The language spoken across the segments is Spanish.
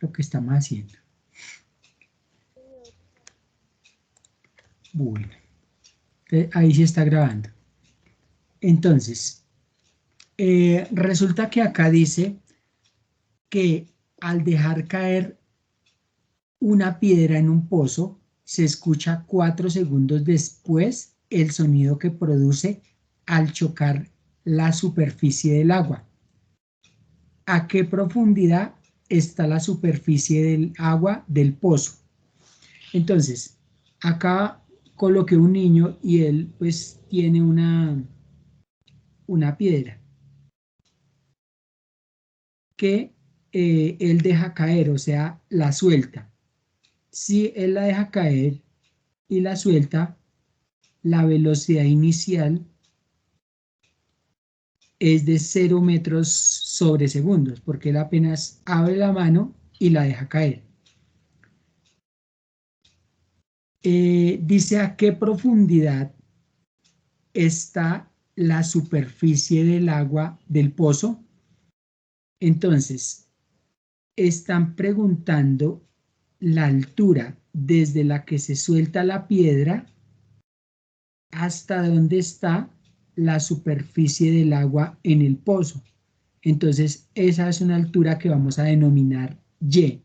lo que estamos haciendo. Bueno, ahí sí está grabando. Entonces, resulta que acá dice que al dejar caer una piedra en un pozo, se escucha 4 segundos después el sonido que produce al chocar la superficie del agua. ¿A qué profundidad está la superficie del agua del pozo? Entonces, acá coloqué un niño y él pues tiene una piedra que él deja caer, o sea, la suelta. Si él la deja caer y la suelta, la velocidad inicial es de 0 metros sobre segundos, porque él apenas abre la mano y la deja caer. Dice a qué profundidad está la superficie del agua del pozo. Entonces, están preguntando la altura desde la que se suelta la piedra hasta dónde está la superficie del agua en el pozo. Entonces, esa es una altura que vamos a denominar Y.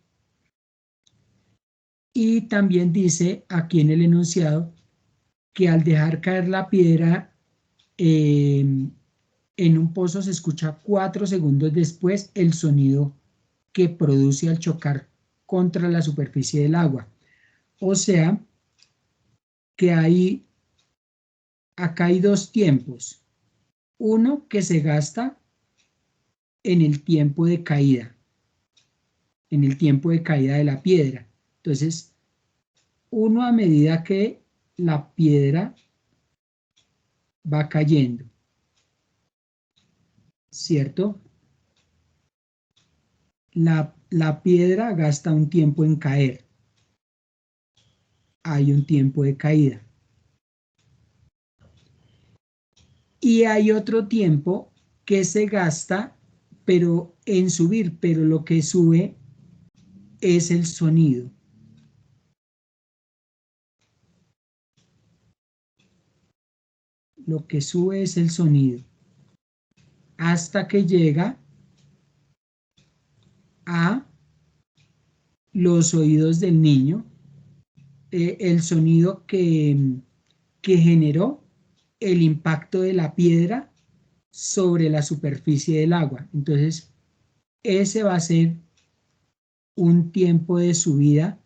Y también dice aquí en el enunciado que al dejar caer la piedra en un pozo se escucha 4 segundos después el sonido que produce al chocar contra la superficie del agua. O sea, que acá hay 2 tiempos. Uno que se gasta en el tiempo de caída, de la piedra. Entonces, uno a medida que la piedra va cayendo, ¿cierto? La piedra gasta un tiempo en caer. Hay un tiempo de caída. Y hay otro tiempo que se gasta, pero en subir, pero lo que sube es el sonido. Lo que sube es el sonido. Hasta que llega a los oídos del niño, el sonido que generó el impacto de la piedra sobre la superficie del agua. Entonces, ese va a ser un tiempo de subida,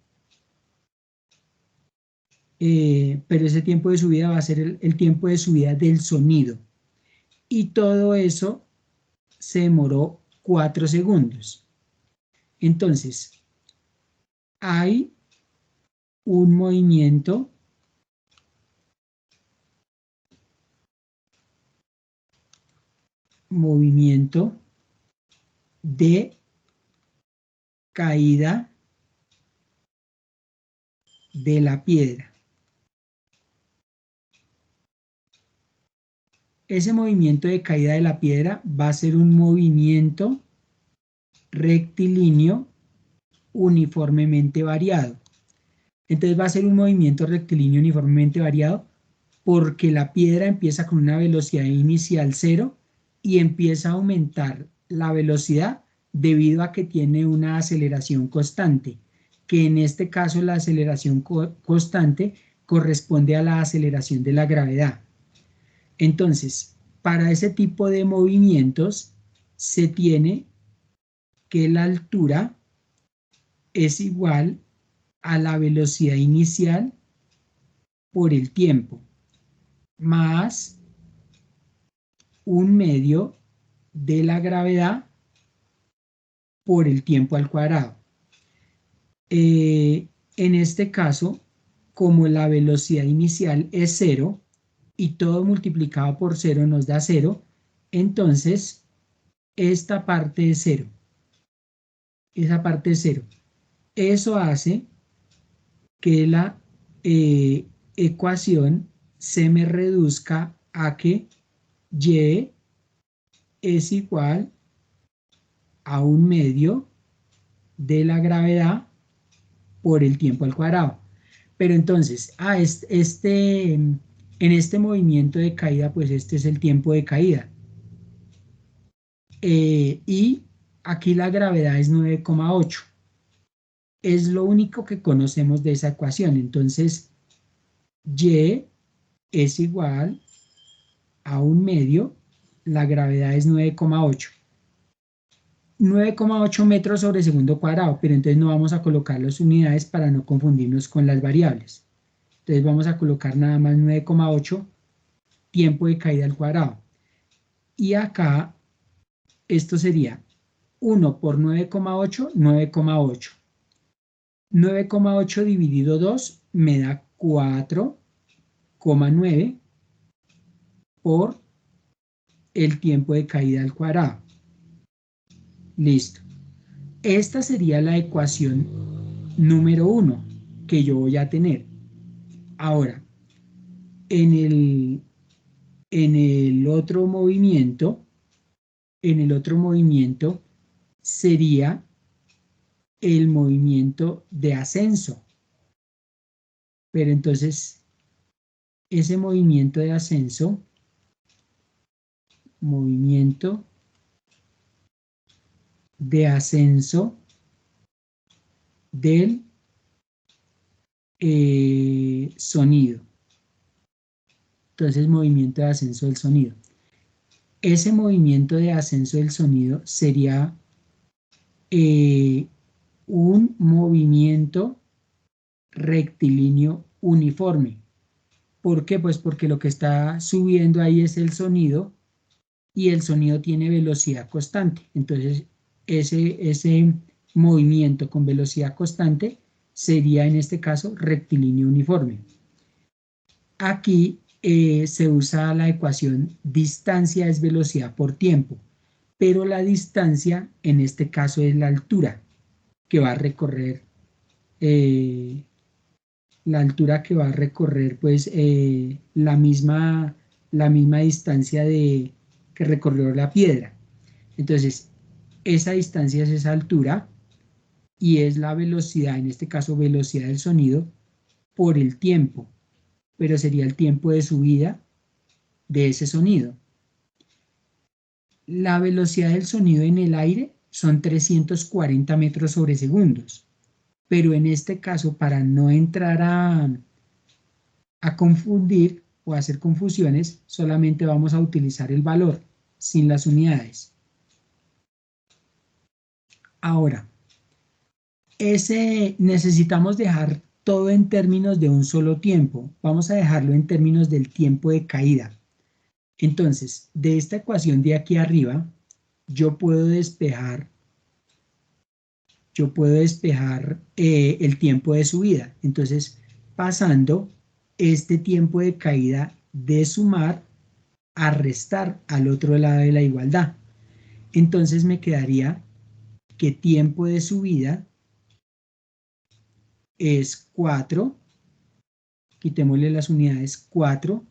pero ese tiempo de subida va a ser el tiempo de subida del sonido. Y todo eso se demoró 4 segundos. Entonces, hay un movimiento de caída de la piedra. Ese movimiento de caída de la piedra va a ser un movimiento rectilíneo uniformemente variado. Entonces va a ser un movimiento rectilíneo uniformemente variado porque la piedra empieza con una velocidad inicial 0 y empieza a aumentar la velocidad debido a que tiene una aceleración constante, que en este caso la aceleración constante corresponde a la aceleración de la gravedad. Entonces, para ese tipo de movimientos se tiene que la altura es igual a la velocidad inicial por el tiempo, más un medio de la gravedad por el tiempo al cuadrado. En este caso, como la velocidad inicial es 0 y todo multiplicado por 0 nos da 0, entonces esta parte es 0. Esa parte es 0. Eso hace que la ecuación se me reduzca a que y es igual a un medio de la gravedad por el tiempo al cuadrado. Pero entonces, en este movimiento de caída, pues este es el tiempo de caída. Y aquí la gravedad es 9,8. Es lo único que conocemos de esa ecuación. Entonces, Y es igual a 1/2, la gravedad es 9,8. 9,8 metros sobre segundo cuadrado, pero entonces no vamos a colocar las unidades para no confundirnos con las variables. Entonces vamos a colocar nada más 9,8 tiempo de caída al cuadrado. Y acá esto sería 1 por 9,8, 9,8. 9,8 dividido 2 me da 4,9 por el tiempo de caída al cuadrado. Listo. Esta sería la ecuación número 1 que yo voy a tener. Ahora, en el otro movimiento, sería el movimiento de ascenso. Pero entonces, ese movimiento de ascenso, del sonido. Entonces, movimiento de ascenso del sonido. Ese movimiento de ascenso del sonido sería un movimiento rectilíneo uniforme. ¿Por qué? Pues porque lo que está subiendo ahí es el sonido y el sonido tiene velocidad constante. Entonces, ese movimiento con velocidad constante sería en este caso rectilíneo uniforme. Aquí se usa la ecuación distancia es velocidad por tiempo, pero la distancia en este caso es la altura que va a recorrer, pues la misma distancia que recorrió la piedra. Entonces, esa distancia es esa altura y es la velocidad, en este caso velocidad del sonido, por el tiempo, pero sería el tiempo de subida de ese sonido. La velocidad del sonido en el aire son 340 metros sobre segundos, pero en este caso, para no entrar a confundir o a hacer confusiones, solamente vamos a utilizar el valor sin las unidades. Ahora, necesitamos dejar todo en términos de un solo tiempo. Vamos a dejarlo en términos del tiempo de caída. Entonces, de esta ecuación de aquí arriba, yo puedo despejar el tiempo de subida. Entonces, pasando este tiempo de caída de sumar a restar al otro lado de la igualdad. Entonces me quedaría que tiempo de subida es 4, quitémosle las unidades, 4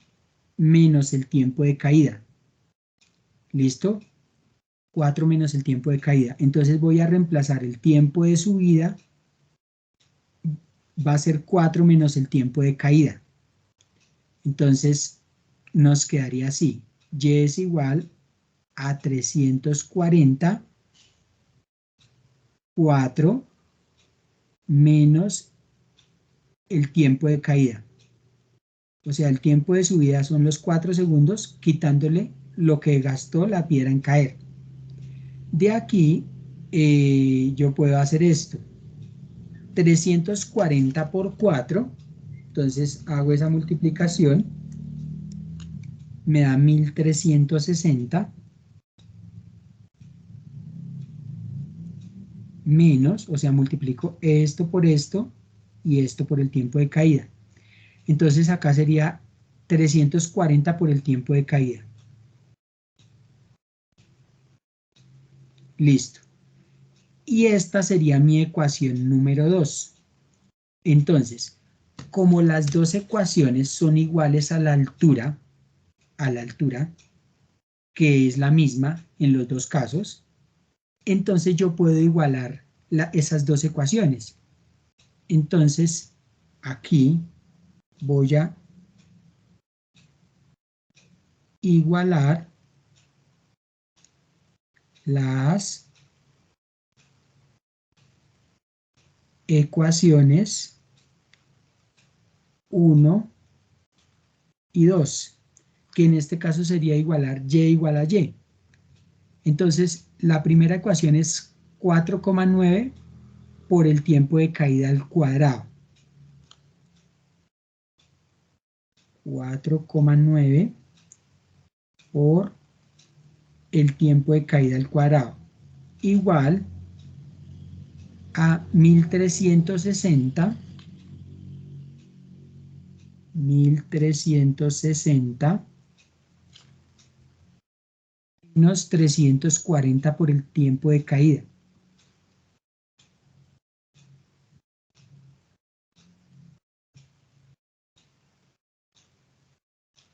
menos el tiempo de caída. ¿Listo? 4 menos el tiempo de caída. Entonces voy a reemplazar el tiempo de subida, va a ser 4 menos el tiempo de caída. Entonces nos quedaría así. Y es igual a 340, 4 menos el tiempo de caída. O sea, el tiempo de subida son los 4 segundos, quitándole lo que gastó la piedra en caer. De aquí, yo puedo hacer esto. 340 por 4, entonces hago esa multiplicación, me da 1360, menos, o sea, multiplico esto por esto y esto por el tiempo de caída. Entonces acá sería 340 por el tiempo de caída. Listo. Y esta sería mi ecuación número 2. Entonces, como las dos ecuaciones son iguales a la altura, que es la misma en los dos casos, entonces yo puedo igualar esas dos ecuaciones. Entonces, aquí voy a igualar las ecuaciones 1 y 2, que en este caso sería igualar y igual a y. Entonces, la primera ecuación es 4,9 por el tiempo de caída al cuadrado. 4,9 por el tiempo de caída al cuadrado, igual a 1360 menos 340 por el tiempo de caída.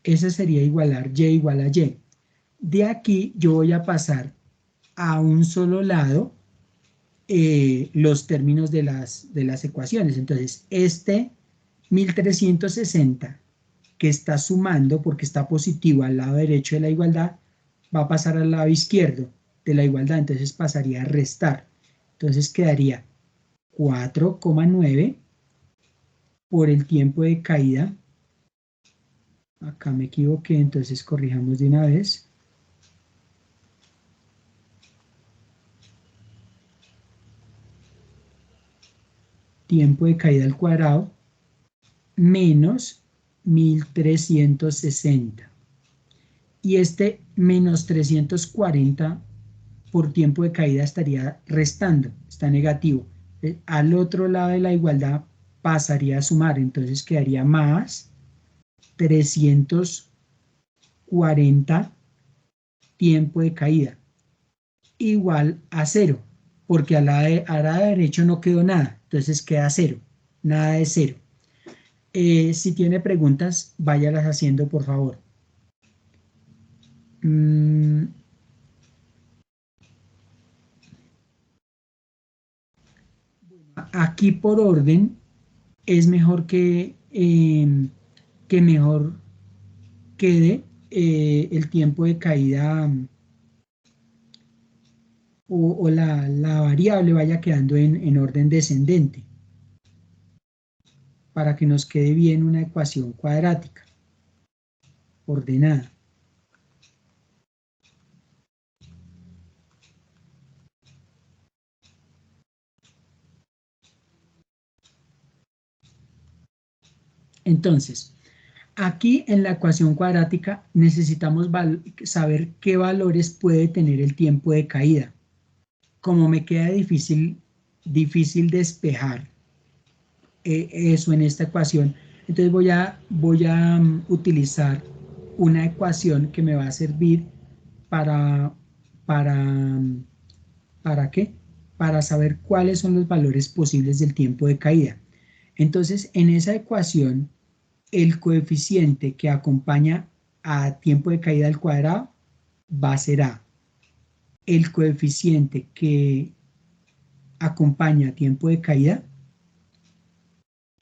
Ese sería igualar y igual a y. De aquí yo voy a pasar a un solo lado los términos de las ecuaciones. Entonces, 1360 que está sumando porque está positivo al lado derecho de la igualdad, va a pasar al lado izquierdo de la igualdad, entonces pasaría a restar. Entonces quedaría 4,9 por el tiempo de caída. Acá me equivoqué, entonces corrijamos de una vez. Tiempo de caída al cuadrado menos 1360. Y este menos 340 por tiempo de caída estaría restando, está negativo. Al otro lado de la igualdad pasaría a sumar, entonces quedaría más 340 tiempo de caída igual a 0, porque al lado derecho no quedó nada, entonces queda 0, nada de 0. Si tiene preguntas, váyalas haciendo, por favor. Aquí por orden es mejor que mejor quede el tiempo de caída o la variable vaya quedando en orden descendente para que nos quede bien una ecuación cuadrática ordenada. Entonces, aquí en la ecuación cuadrática necesitamos saber qué valores puede tener el tiempo de caída. Como me queda difícil despejar eso en esta ecuación, entonces voy a utilizar una ecuación que me va a servir para, para, ¿para qué? Para saber cuáles son los valores posibles del tiempo de caída. Entonces, en esa ecuación, el coeficiente que acompaña a tiempo de caída al cuadrado va a ser A. El coeficiente que acompaña a tiempo de caída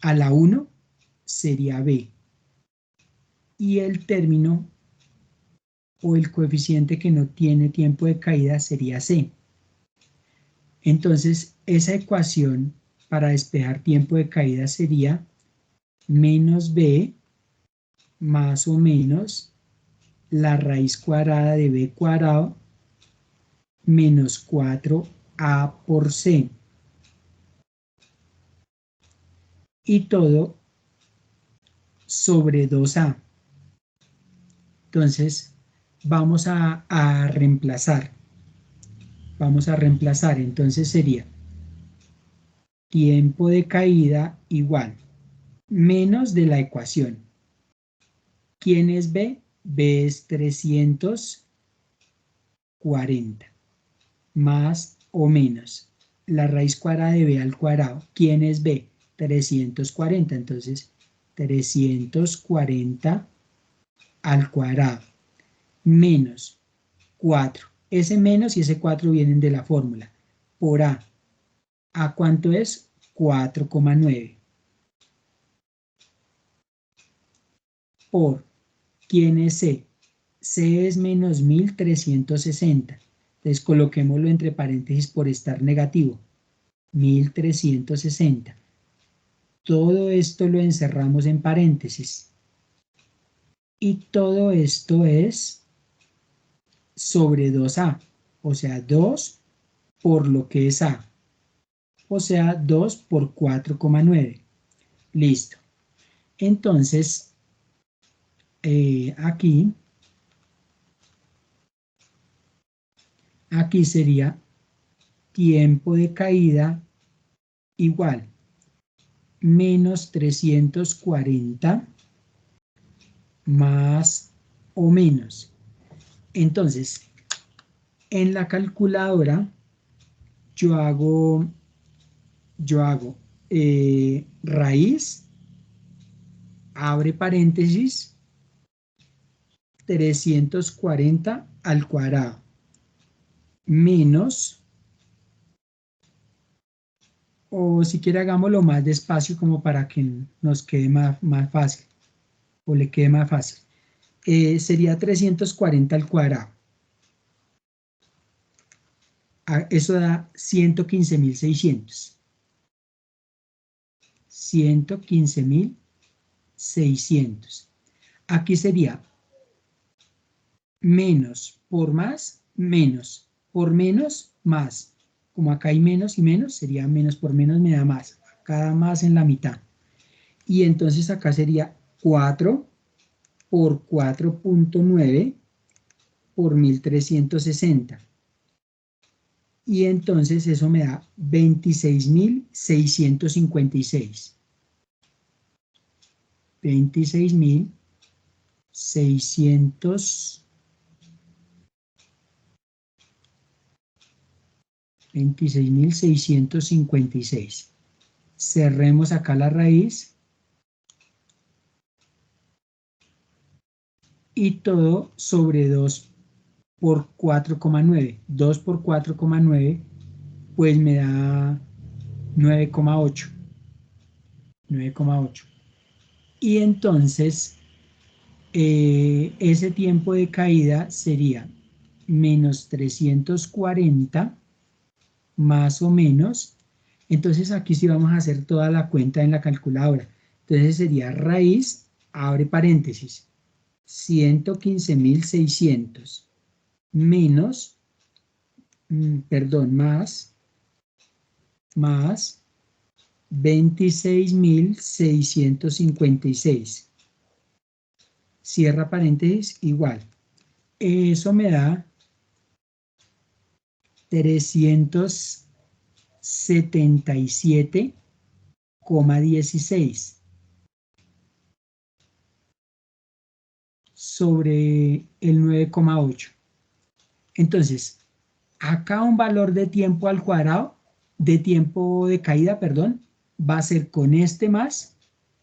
a la 1 sería B. Y el término o el coeficiente que no tiene tiempo de caída sería C. Entonces, esa ecuación para despejar tiempo de caída sería menos B más o menos la raíz cuadrada de B cuadrado menos 4A por C. Y todo sobre 2A. Entonces, vamos a reemplazar. Vamos a reemplazar, entonces sería tiempo de caída igual menos de la ecuación. ¿Quién es B? B es 340 más o menos la raíz cuadrada de B al cuadrado. ¿Quién es B? 340, entonces 340 al cuadrado menos 4. Ese menos y ese 4 vienen de la fórmula por A. ¿A cuánto es? 4,9. Por, ¿quién es C? C es menos 1360. Entonces coloquémoslo entre paréntesis por estar negativo. 1360. Todo esto lo encerramos en paréntesis. Y todo esto es sobre 2A. O sea, 2 por lo que es A. O sea, 2 por 4,9. Listo. Entonces, aquí sería tiempo de caída igual menos 340 más o menos. Entonces, en la calculadora yo hago raíz, abre paréntesis, 340 al cuadrado, menos, o si quiere hagámoslo más despacio como para que nos quede más fácil, o le quede más fácil. Sería 340 al cuadrado. Eso da 115.600. 115.600. Aquí sería menos por más, menos. Por menos, más. Como acá hay menos y menos, sería menos por menos me da más. Cada más en la mitad. Y entonces acá sería 4 por 4,9 por 1360. Y entonces eso me da 26.656. 26.656. Cerremos acá la raíz. Y todo sobre 2 por 4,9. 2 por 4,9 pues me da 9,8. 9,8. Y entonces ese tiempo de caída sería menos 340 más o menos. Entonces aquí sí vamos a hacer toda la cuenta en la calculadora. Entonces sería raíz, abre paréntesis, 115.600 menos, más 26.656. Cierra paréntesis, igual. Eso me da 377,16 sobre el 9,8. Entonces, acá un valor de tiempo al cuadrado, de tiempo de caída, perdón, va a ser con este más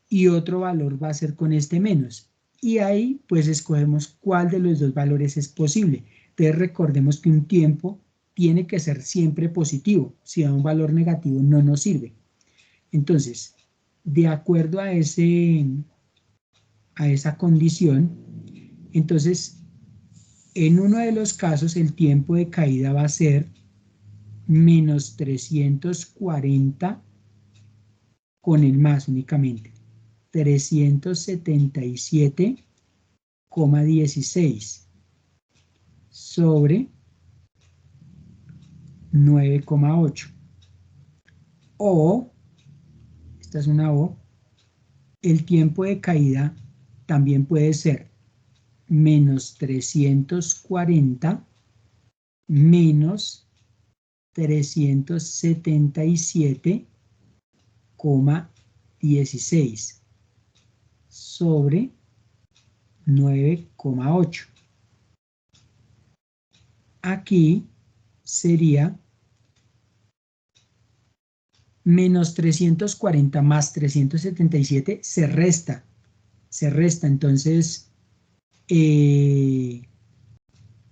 y otro valor va a ser con este menos. Y ahí pues escogemos cuál de los dos valores es posible. Entonces recordemos que un tiempo tiene que ser siempre positivo. Si da un valor negativo no nos sirve. Entonces, de acuerdo a esa condición, entonces en uno de los casos el tiempo de caída va a ser menos 340 con el más únicamente. 377,16 sobre 9,8. O, esta es una O, el tiempo de caída también puede ser menos 340 menos 377,16 sobre 9,8. Aquí sería menos 340 más 377 se resta, entonces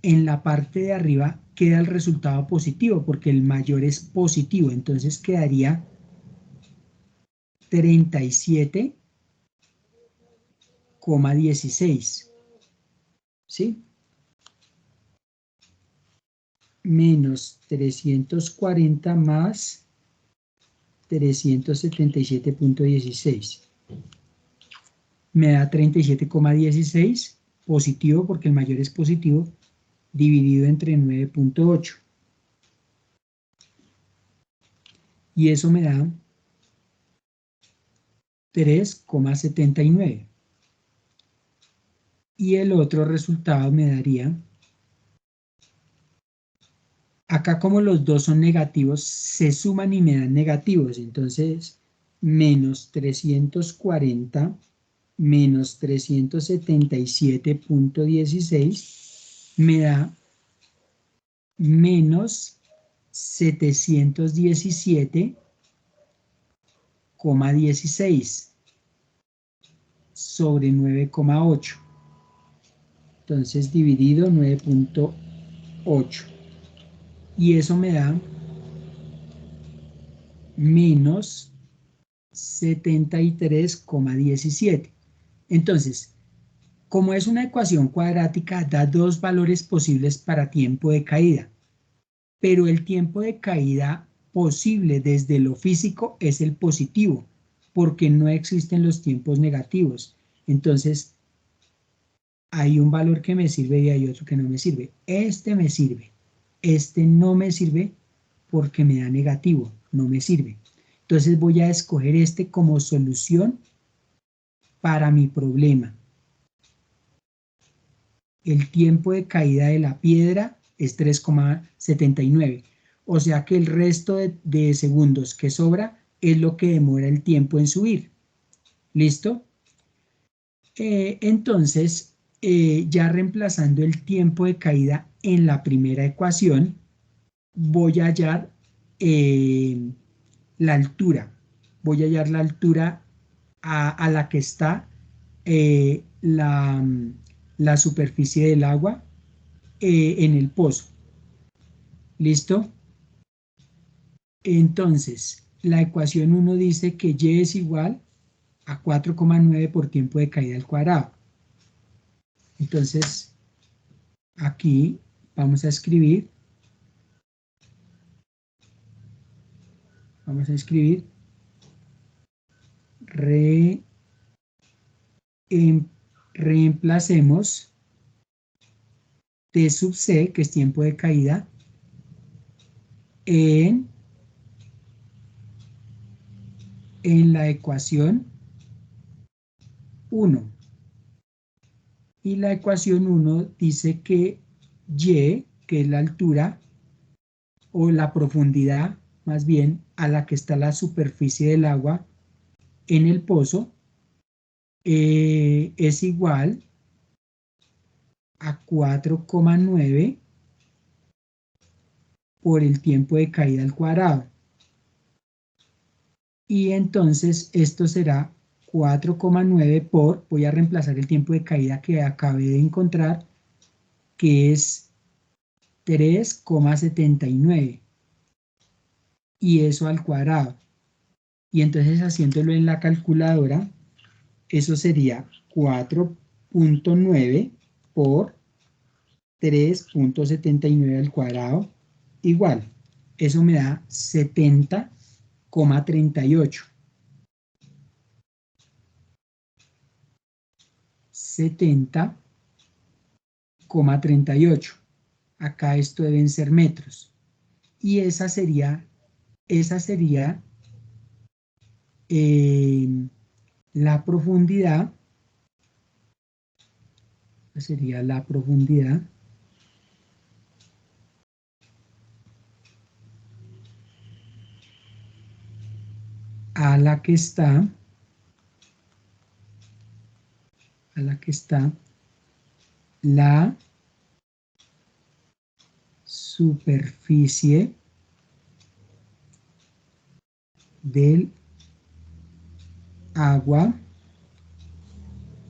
en la parte de arriba queda el resultado positivo, porque el mayor es positivo, entonces quedaría 37,16, ¿sí? Menos 340 más 377,16. Me da 37,16, positivo porque el mayor es positivo, dividido entre 9,8. Y eso me da 3,79. Y el otro resultado me daría, acá como los dos son negativos, se suman y me dan negativos. Entonces, menos 340 menos 377,16 me da menos 717,16 sobre 9,8. Entonces dividido 9,8. Y eso me da menos 73,17. Entonces, como es una ecuación cuadrática, da dos valores posibles para tiempo de caída. Pero el tiempo de caída posible desde lo físico es el positivo, porque no existen los tiempos negativos. Entonces, hay un valor que me sirve y hay otro que no me sirve. Este me sirve, este no me sirve porque me da negativo, no me sirve. Entonces voy a escoger este como solución para mi problema. El tiempo de caída de la piedra es 3,79. O sea que el resto de segundos que sobra es lo que demora el tiempo en subir. ¿Listo? Entonces, ya reemplazando el tiempo de caída en la primera ecuación, voy a hallar la altura. Voy a hallar la altura a la que está la superficie del agua en el pozo. ¿Listo? Entonces, la ecuación 1 dice que y es igual a 4,9 por tiempo de caída al cuadrado. Entonces, aquí vamos a escribir reemplacemos T sub C, que es tiempo de caída, en la ecuación 1. Y la ecuación 1 dice que Y, que es la altura o la profundidad, más bien, a la que está la superficie del agua en el pozo, es igual a 4,9 por el tiempo de caída al cuadrado. Y entonces esto será 4,9 por, voy a reemplazar el tiempo de caída que acabé de encontrar, que es 3,79, y eso al cuadrado. Y entonces haciéndolo en la calculadora, eso sería 4,9 por 3,79 al cuadrado, igual. Eso me da 70,38. 70,38. Acá esto deben ser metros. Y esa sería la profundidad. Sería la profundidad a la que está la superficie del agua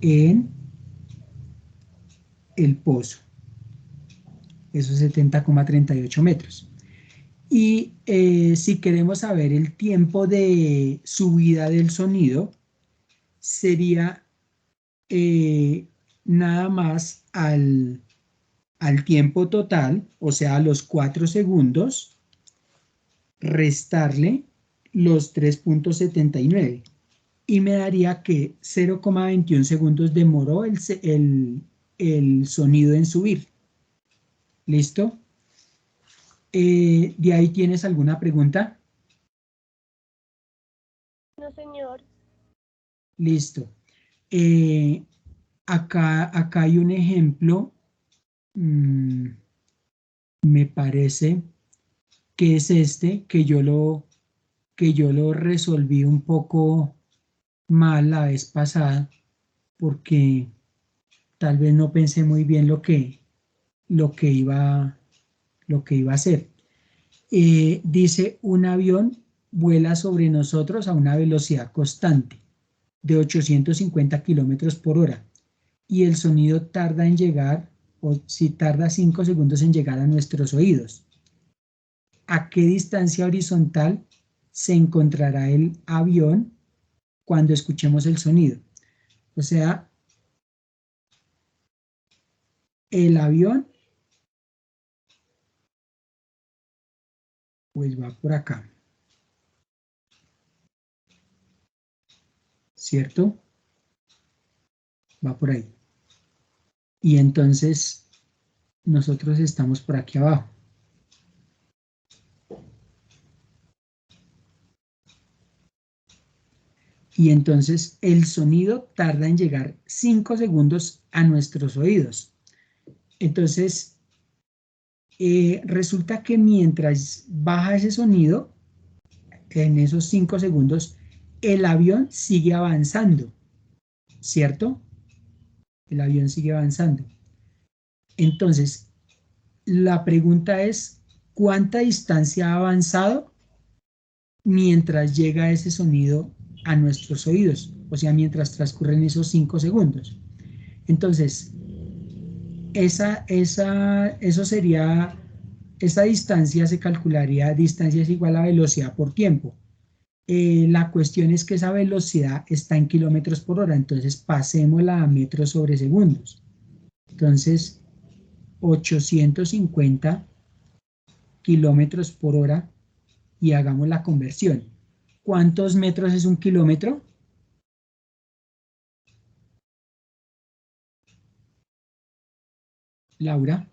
en el pozo. esos 70,38 metros. Y si queremos saber el tiempo de subida del sonido, sería nada más al tiempo total, o sea, a los 4 segundos, restarle los 3,79 y me daría que 0,21 segundos demoró el sonido en subir. ¿Listo? ¿De ahí tienes alguna pregunta? No, señor. Listo. Acá hay un ejemplo, me parece que es este, que yo lo resolví un poco mal la vez pasada, porque tal vez no pensé muy bien lo que iba a hacer. Dice, un avión vuela sobre nosotros a una velocidad constante de 850 kilómetros por hora y el sonido tarda en llegar, o si tarda 5 segundos en llegar a nuestros oídos. ¿A qué distancia horizontal se encontrará el avión cuando escuchemos el sonido? O sea, el avión pues va por acá, ¿cierto? Va por ahí. Y entonces nosotros estamos por aquí abajo. Y entonces el sonido tarda en llegar 5 segundos a nuestros oídos. Entonces, resulta que mientras baja ese sonido, en esos 5 segundos, el avión sigue avanzando, ¿cierto? El avión sigue avanzando. Entonces, la pregunta es, ¿cuánta distancia ha avanzado mientras llega ese sonido a nuestros oídos? O sea, mientras transcurren esos 5 segundos. Entonces, eso sería, esa distancia se calcularía, distancia es igual a velocidad por tiempo. La cuestión es que esa velocidad está en kilómetros por hora, entonces pasémosla a metros sobre segundos. Entonces, 850 kilómetros por hora y hagamos la conversión. ¿Cuántos metros es un kilómetro? Laura.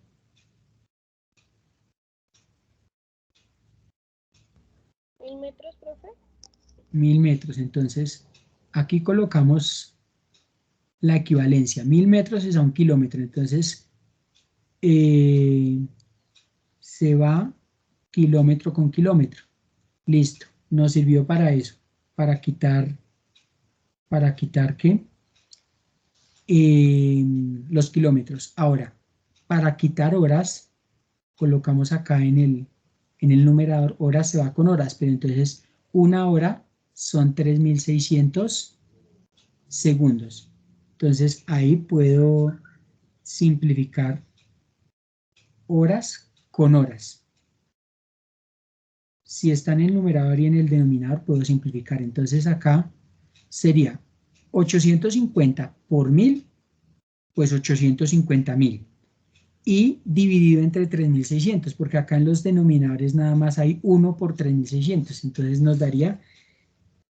1000 metros, profe. 1000 metros. Entonces, aquí colocamos la equivalencia. 1000 metros es a un kilómetro. Entonces, se va kilómetro con kilómetro. Listo. Nos sirvió para eso. Para quitar ¿qué? Los kilómetros. Ahora, para quitar horas, colocamos acá en el numerador, horas se va con horas, pero entonces una hora son 3600 segundos. Entonces ahí puedo simplificar horas con horas. Si está en el numerador y en el denominador, puedo simplificar. Entonces acá sería 850 por 1000, pues 850.000. Y dividido entre 3600, porque acá en los denominadores nada más hay 1 por 3600, entonces nos daría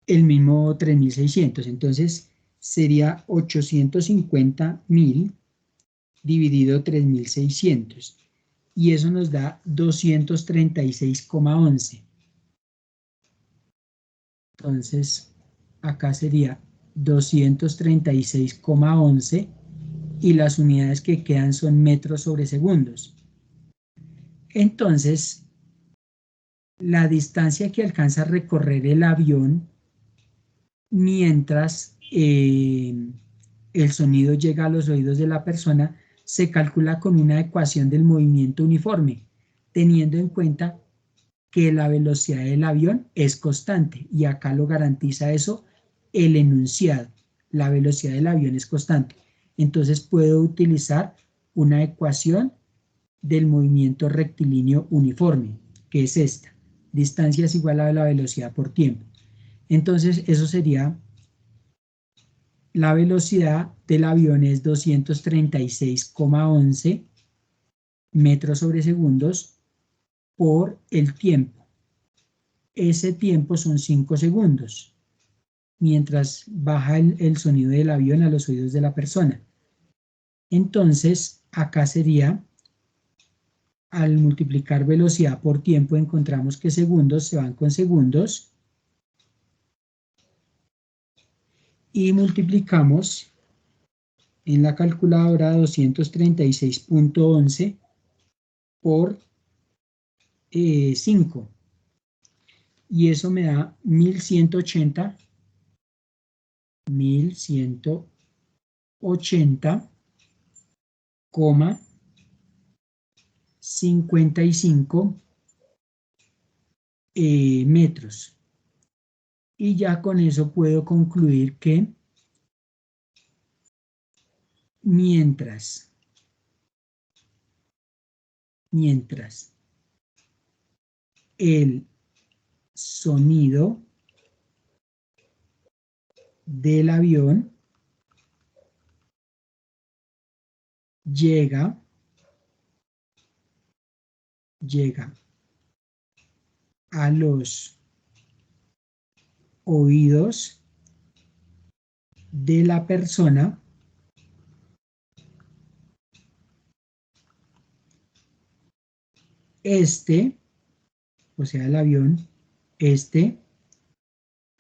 el mismo 3600. Entonces sería 850.000 dividido 3600 y eso nos da 236,11. Entonces acá sería 236,11 y las unidades que quedan son metros sobre segundos. Entonces, la distancia que alcanza a recorrer el avión mientras el sonido llega a los oídos de la persona se calcula con una ecuación del movimiento uniforme, teniendo en cuenta que la velocidad del avión es constante y acá lo garantiza eso el enunciado. La velocidad del avión es constante. Entonces puedo utilizar una ecuación del movimiento rectilíneo uniforme, que es esta. Distancia es igual a la velocidad por tiempo. Entonces, eso sería, la velocidad del avión es 236,11 metros sobre segundos por el tiempo. Ese tiempo son 5 segundos, mientras baja el sonido del avión a los oídos de la persona. Entonces, acá sería, al multiplicar velocidad por tiempo, encontramos que segundos se van con segundos y multiplicamos en la calculadora 236,11 por 5. Y eso me da 1180,55 metros. Y ya con eso puedo concluir que mientras el sonido del avión llega a los oídos de la persona, o sea, el avión,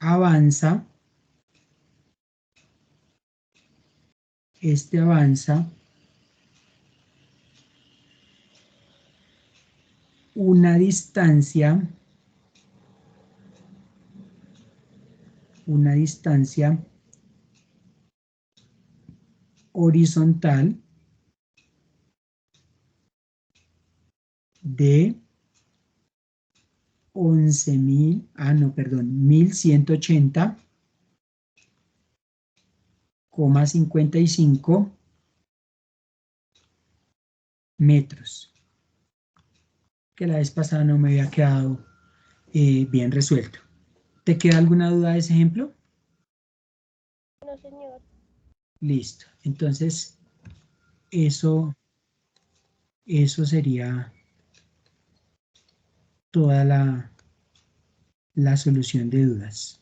avanza una distancia horizontal de 11.180,55 metros, que la vez pasada no me había quedado bien resuelto. ¿Te queda alguna duda de ese ejemplo? No, señor. Listo. Entonces, eso sería toda la solución de dudas.